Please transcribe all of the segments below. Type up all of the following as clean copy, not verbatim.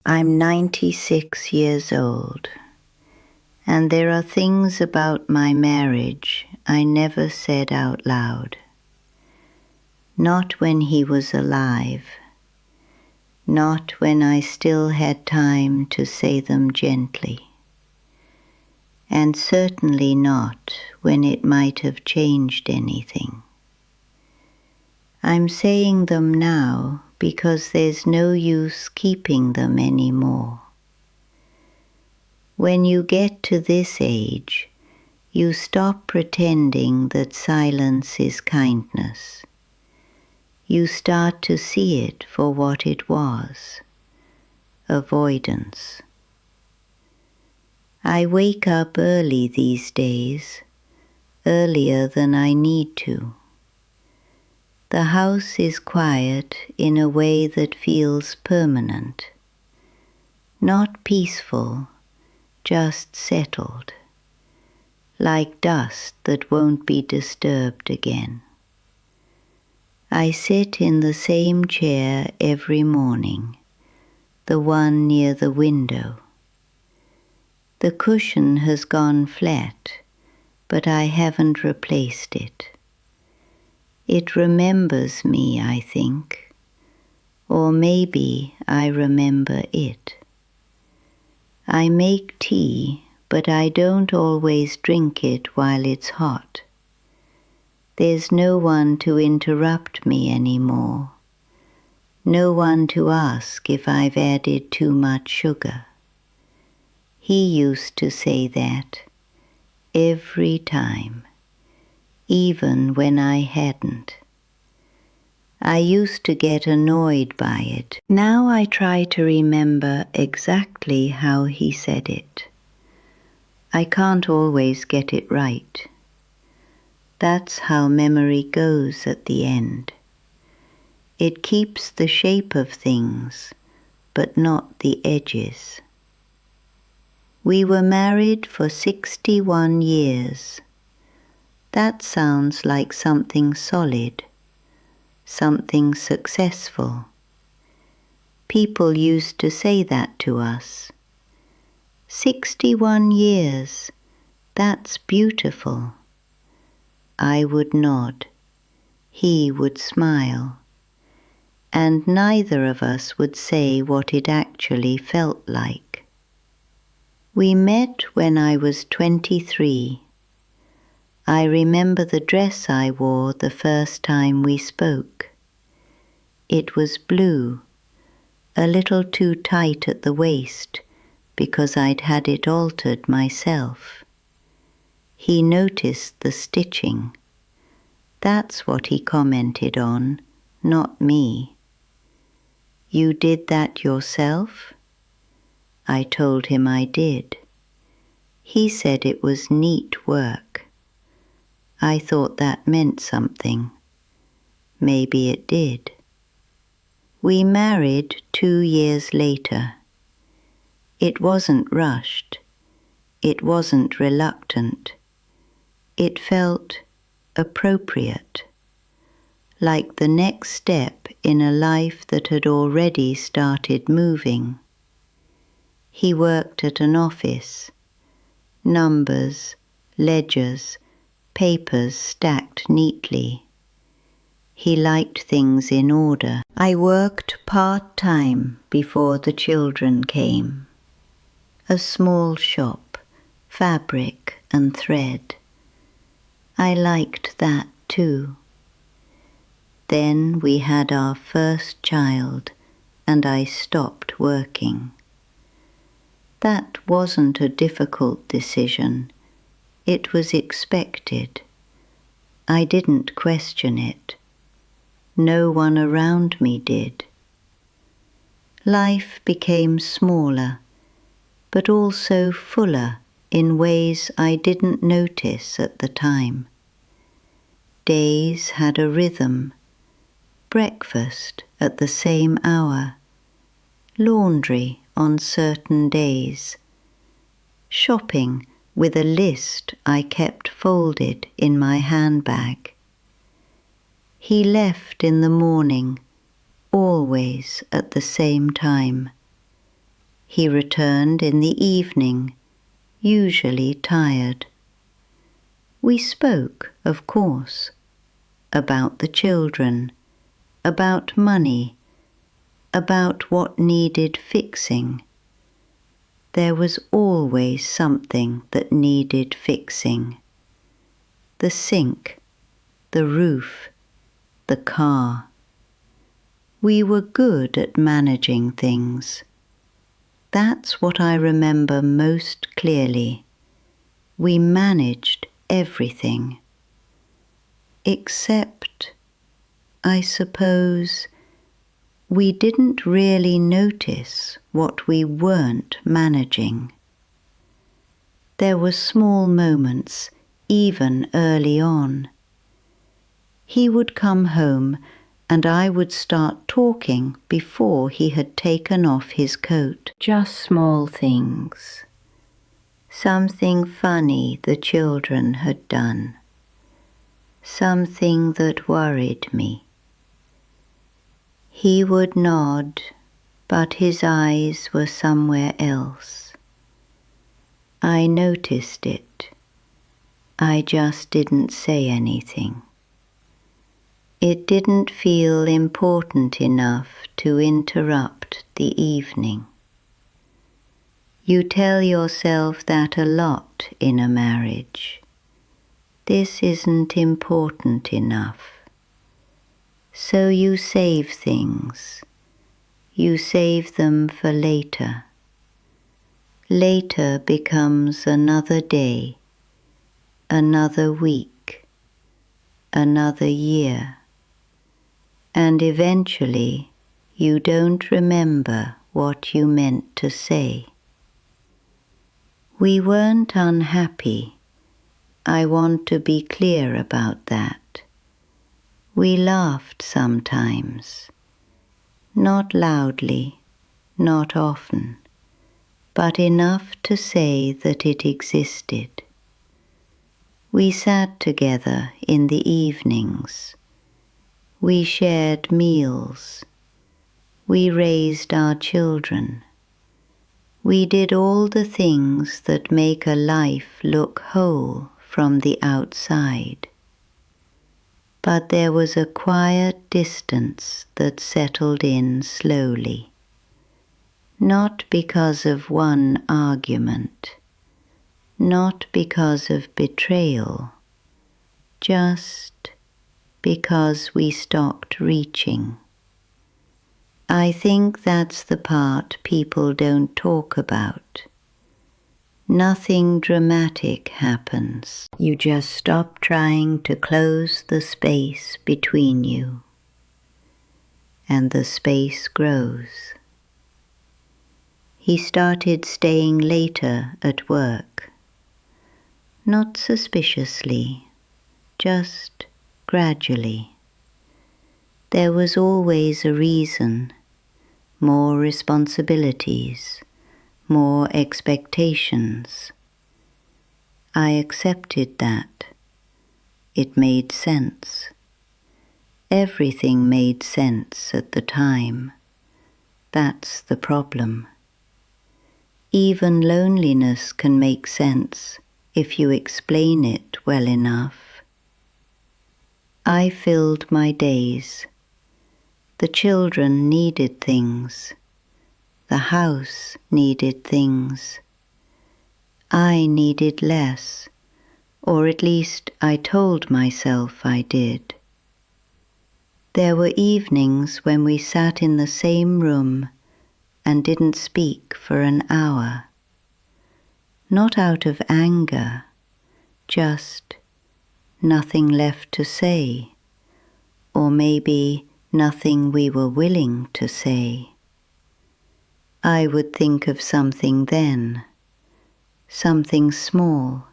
I'm 96 years old, and there are things about my marriage I never said out loud. Not when he was alive, not when I still had time to say them gently, and certainly not when it might have changed anything. I'm saying them now because there's no use keeping them anymore. When you get to this age, you stop pretending that silence is kindness. You start to see it for what it was, avoidance. I wake up early these days, earlier than I need to. The house is quiet in a way that feels permanent. Not peaceful, just settled, like dust that won't be disturbed again. I sit in the same chair every morning, the one near the window. The cushion has gone flat, but I haven't replaced it. It remembers me, I think, or maybe I remember it. I make tea, but I don't always drink it while it's hot. There's no one to interrupt me anymore, no one to ask if I've added too much sugar. He used to say that every time, even when I hadn't. I used to get annoyed by it. Now I try to remember exactly how he said it. I can't always get it right. That's how memory goes at the end. It keeps the shape of things, but not the edges. We were married for 61 years. That sounds like something solid, something successful. People used to say that to us. 61 years, that's beautiful. I would nod. He would smile. And neither of us would say what it actually felt like. We met when I was 23. I remember the dress I wore the first time we spoke. It was blue, a little too tight at the waist because I'd had it altered myself. He noticed the stitching. That's what he commented on, not me. You did that yourself? I told him I did. He said it was neat work. I thought that meant something. Maybe it did. We married 2 years later. It wasn't rushed. It wasn't reluctant. It felt appropriate, like the next step in a life that had already started moving. He worked at an office. Numbers, ledgers, papers stacked neatly. He liked things in order. I worked part-time before the children came. A small shop, fabric and thread. I liked that too. Then we had our first child, and I stopped working. That wasn't a difficult decision. It was expected. I didn't question it. No one around me did. Life became smaller, but also fuller in ways I didn't notice at the time. Days had a rhythm. Breakfast at the same hour. Laundry on certain days. Shopping with a list I kept folded in my handbag. He left in the morning, always at the same time. He returned in the evening, usually tired. We spoke, of course, about the children, about money, about what needed fixing. There was always something that needed fixing. The sink, the roof, the car. We were good at managing things. That's what I remember most clearly. We managed everything. Except, I suppose, we didn't really notice what we weren't managing. There were small moments, even early on. He would come home and I would start talking before he had taken off his coat. Just small things. Something funny the children had done. Something that worried me. He would nod, but his eyes were somewhere else. I noticed it. I just didn't say anything. It didn't feel important enough to interrupt the evening. You tell yourself that a lot in a marriage. This isn't important enough. So you save things. You save them for later. Later becomes another day, another week, another year. And eventually you don't remember what you meant to say. We weren't unhappy. I want to be clear about that. We laughed sometimes. Not loudly, not often, but enough to say that it existed. We sat together in the evenings. We shared meals. We raised our children. We did all the things that make a life look whole from the outside. But there was a quiet distance that settled in slowly. Not because of one argument, not because of betrayal, just because we stopped reaching. I think that's the part people don't talk about. Nothing dramatic happens. You just stop trying to close the space between you, and the space grows. He started staying later at work. Not suspiciously, just gradually. There was always a reason, more responsibilities, more expectations. I accepted that. It made sense. Everything made sense at the time. That's the problem. Even loneliness can make sense if you explain it well enough. I filled my days. The children needed things. The house needed things. I needed less, or at least I told myself I did. There were evenings when we sat in the same room and didn't speak for an hour. Not out of anger, just nothing left to say, or maybe nothing we were willing to say. I would think of something then, something small,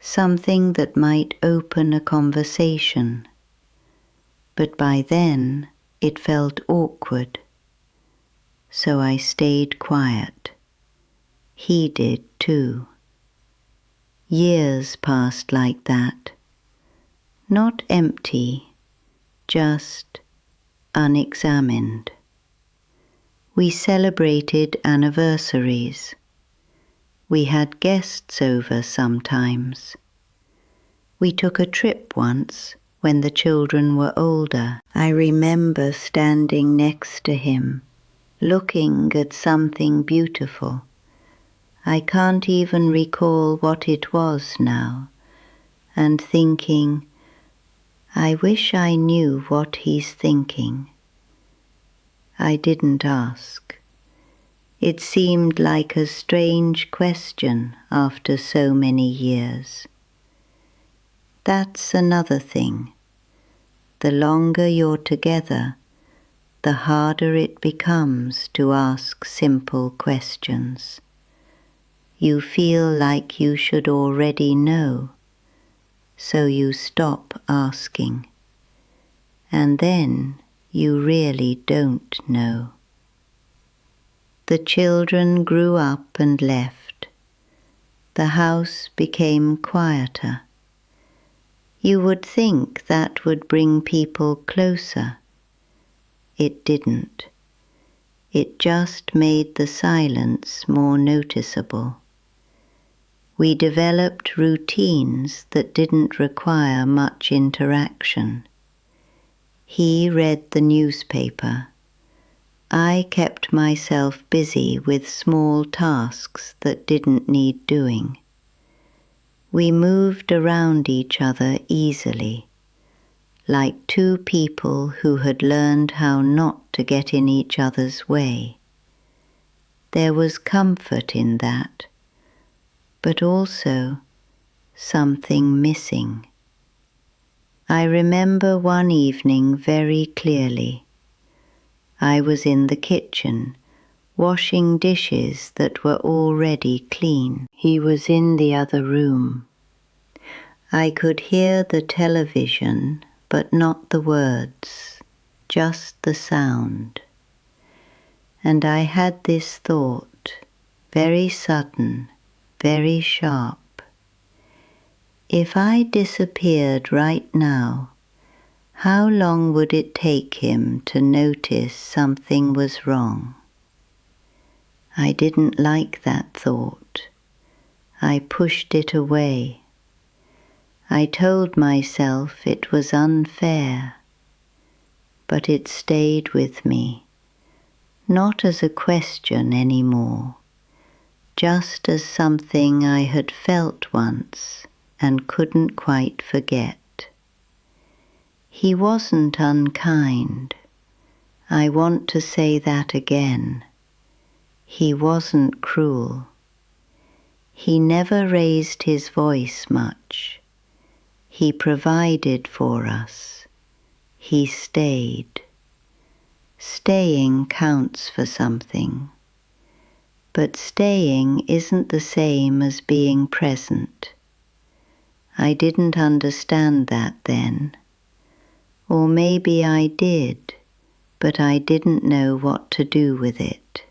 something that might open a conversation, but by then it felt awkward, so I stayed quiet. He did too. Years passed like that, not empty, just unexamined. We celebrated anniversaries. We had guests over sometimes. We took a trip once when the children were older. I remember standing next to him, looking at something beautiful. I can't even recall what it was now, and thinking, I wish I knew what he's thinking. I didn't ask. It seemed like a strange question after so many years. That's another thing. The longer you're together, the harder it becomes to ask simple questions. You feel like you should already know, so you stop asking. And then you really don't know. The children grew up and left. The house became quieter. You would think that would bring people closer. It didn't. It just made the silence more noticeable. We developed routines that didn't require much interaction. He read the newspaper. I kept myself busy with small tasks that didn't need doing. We moved around each other easily, like two people who had learned how not to get in each other's way. There was comfort in that, but also something missing. I remember one evening very clearly. I was in the kitchen, washing dishes that were already clean. He was in the other room. I could hear the television, but not the words, just the sound. And I had this thought, very sudden, very sharp. If I disappeared right now, how long would it take him to notice something was wrong? I didn't like that thought. I pushed it away. I told myself it was unfair, but it stayed with me, not as a question anymore, just as something I had felt once and couldn't quite forget. He wasn't unkind. I want to say that again. He wasn't cruel. He never raised his voice much. He provided for us. He stayed. Staying counts for something. But staying isn't the same as being present. I didn't understand that then. Or maybe I did, but I didn't know what to do with it.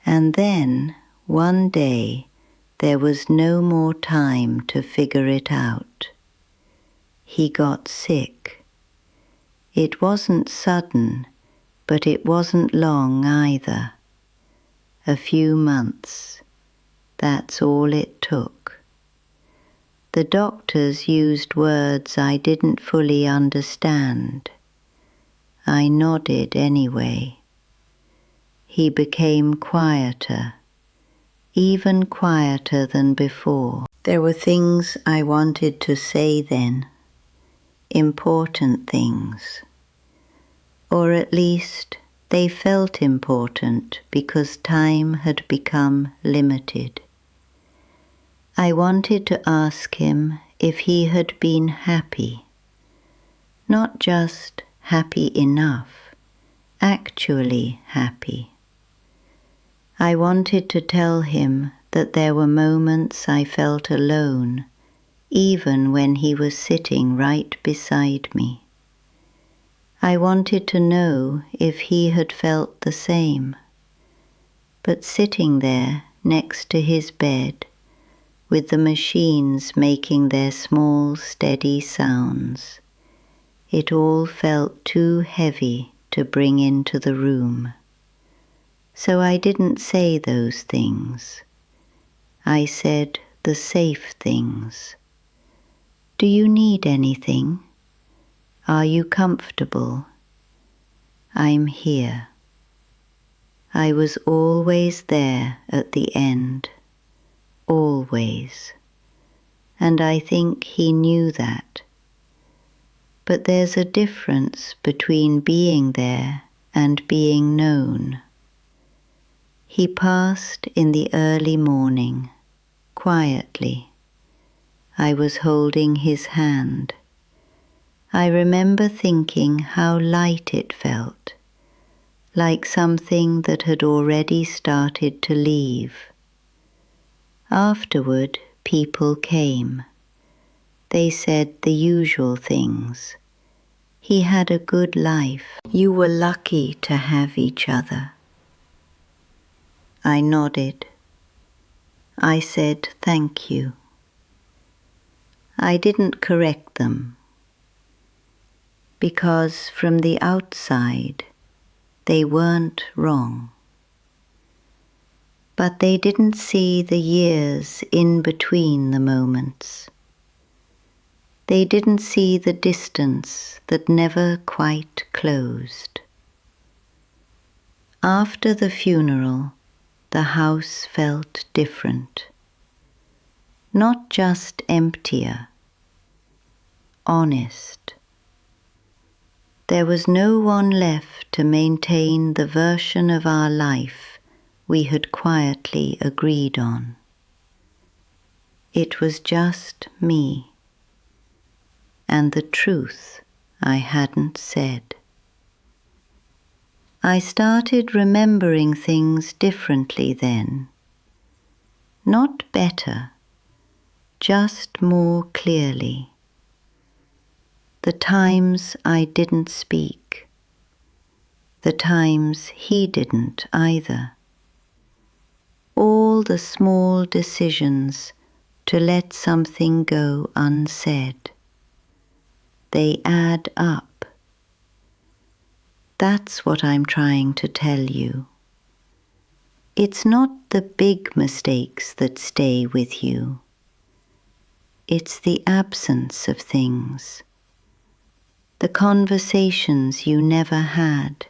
And then, one day, there was no more time to figure it out. He got sick. It wasn't sudden, but it wasn't long either. A few months. That's all it took. The doctors used words I didn't fully understand. I nodded anyway. He became quieter, even quieter than before. There were things I wanted to say then, important things. Or at least they felt important because time had become limited. I wanted to ask him if he had been happy. Not just happy enough, actually happy. I wanted to tell him that there were moments I felt alone, even when he was sitting right beside me. I wanted to know if he had felt the same. But sitting there next to his bed, with the machines making their small, steady sounds, it all felt too heavy to bring into the room. So I didn't say those things. I said the safe things. Do you need anything? Are you comfortable? I'm here. I was always there at the end, always. And I think he knew that. But there's a difference between being there and being known. He passed in the early morning, quietly. I was holding his hand. I remember thinking how light it felt, like something that had already started to leave. Afterward, people came. They said the usual things. He had a good life. You were lucky to have each other. I nodded. I said thank you. I didn't correct them, because from the outside they weren't wrong. But they didn't see the years in between the moments. They didn't see the distance that never quite closed. After the funeral, the house felt different. Not just emptier, honest. There was no one left to maintain the version of our life we had quietly agreed on. It was just me, and the truth I hadn't said. I started remembering things differently then. Not better, just more clearly. The times I didn't speak, the times he didn't either. All the small decisions to let something go unsaid. They add up. That's what I'm trying to tell you. It's not the big mistakes that stay with you. It's the absence of things. The conversations you never had.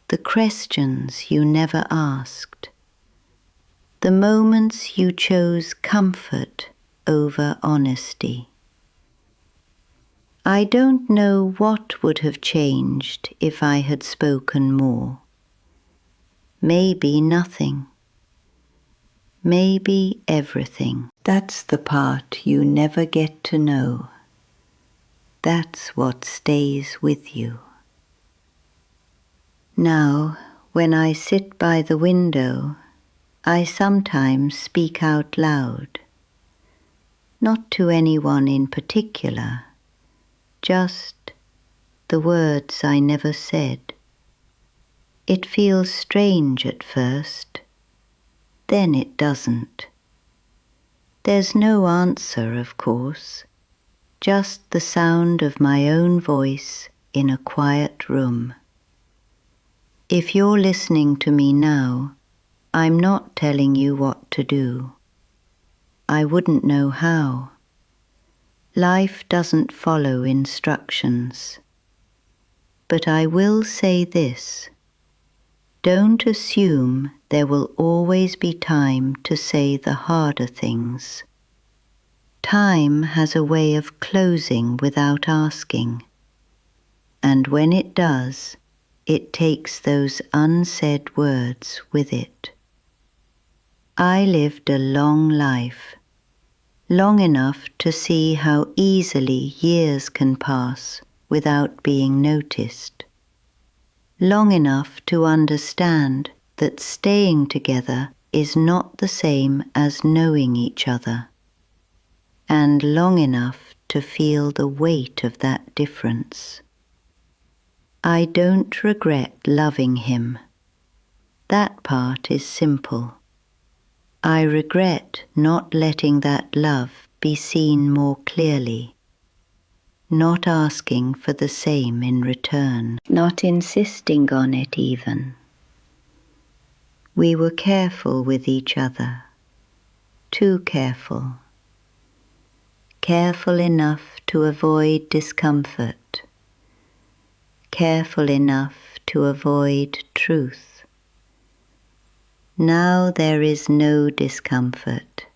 The questions you never asked. The moments you chose comfort over honesty. I don't know what would have changed if I had spoken more. Maybe nothing. Maybe everything. That's the part you never get to know. That's what stays with you. Now, when I sit by the window, I sometimes speak out loud. Not to anyone in particular, just the words I never said. It feels strange at first, then it doesn't. There's no answer, of course, just the sound of my own voice in a quiet room. If you're listening to me now, I'm not telling you what to do. I wouldn't know how. Life doesn't follow instructions. But I will say this. Don't assume there will always be time to say the harder things. Time has a way of closing without asking. And when it does, it takes those unsaid words with it. I lived a long life, long enough to see how easily years can pass without being noticed. Long enough to understand that staying together is not the same as knowing each other, and long enough to feel the weight of that difference. I don't regret loving him. That part is simple. I regret not letting that love be seen more clearly, not asking for the same in return, not insisting on it even. We were careful with each other, too careful. Careful enough to avoid discomfort, careful enough to avoid truth. Now there is no discomfort,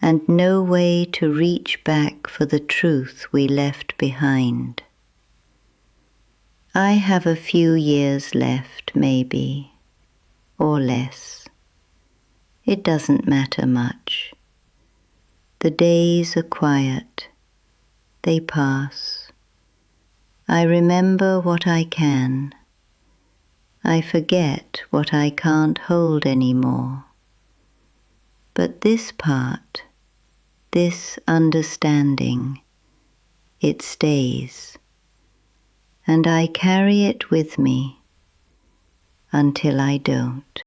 and no way to reach back for the truth we left behind. I have a few years left, maybe, or less. It doesn't matter much. The days are quiet. They pass. I remember what I can. I forget what I can't hold anymore. But this part, this understanding, it stays, and I carry it with me until I don't.